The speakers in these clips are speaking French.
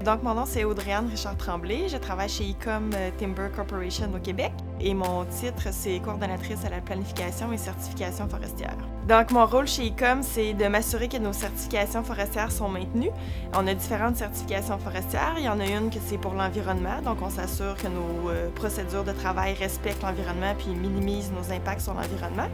Donc, mon nom, c'est Audrey-Anne Richard-Tremblay. Je travaille chez Ecom Timber Corporation au Québec et mon titre, c'est coordonnatrice à la planification et certification forestière. Donc, mon rôle chez Ecom, c'est de m'assurer que nos certifications forestières sont maintenues. On a différentes certifications forestières. Il y en a une que c'est pour l'environnement. Donc, on s'assure que nos procédures de travail respectent l'environnement puis minimisent nos impacts sur l'environnement.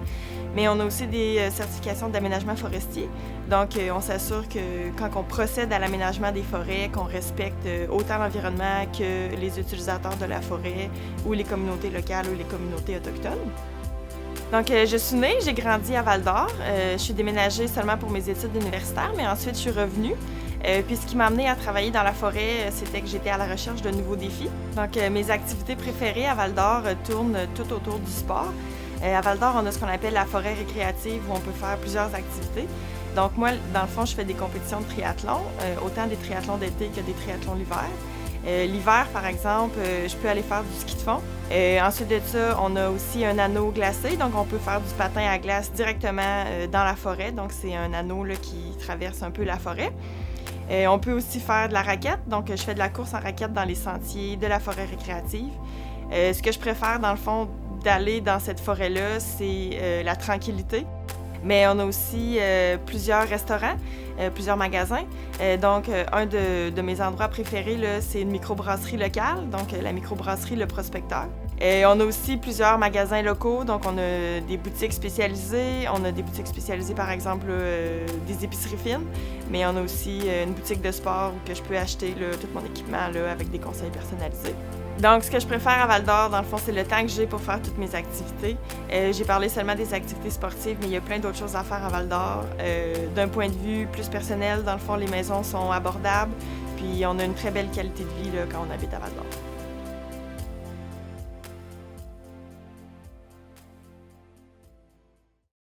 Mais on a aussi des certifications d'aménagement forestier. Donc, on s'assure que quand on procède à l'aménagement des forêts, qu'on respecte autant l'environnement que les utilisateurs de la forêt ou les communautés locales ou les communautés autochtones. Donc, je suis née, j'ai grandi à Val-d'Or. Je suis déménagée seulement pour mes études universitaires, mais ensuite, je suis revenue. Puis ce qui m'a amenée à travailler dans la forêt, c'était que j'étais à la recherche de nouveaux défis. Donc, mes activités préférées à Val-d'Or tournent tout autour du sport. À Val-d'Or, on a ce qu'on appelle la forêt récréative où on peut faire plusieurs activités. Donc, moi, dans le fond, je fais des compétitions de triathlon, autant des triathlons d'été que des triathlons l'hiver. L'hiver, par exemple, je peux aller faire du ski de fond. Ensuite de ça, on a aussi un anneau glacé, donc on peut faire du patin à glace directement dans la forêt. Donc, c'est un anneau là, qui traverse un peu la forêt. On peut aussi faire de la raquette, donc je fais de la course en raquette dans les sentiers de la forêt récréative. Ce que je préfère, dans le fond, d'aller dans cette forêt-là, c'est la tranquillité. Mais on a aussi plusieurs restaurants, plusieurs magasins. Donc, un de mes endroits préférés, là, c'est une microbrasserie locale, donc la microbrasserie Le Prospecteur. On a aussi plusieurs magasins locaux, donc on a des boutiques spécialisées. On a des boutiques spécialisées, par exemple, des épiceries fines, mais on a aussi une boutique de sport où que je peux acheter là, tout mon équipement là, avec des conseils personnalisés. Donc, ce que je préfère à Val-d'Or, dans le fond, c'est le temps que j'ai pour faire toutes mes activités. J'ai parlé seulement des activités sportives, mais il y a plein d'autres choses à faire à Val-d'Or. D'un point de vue plus personnel, dans le fond, les maisons sont abordables, puis on a une très belle qualité de vie là, quand on habite à Val-d'Or.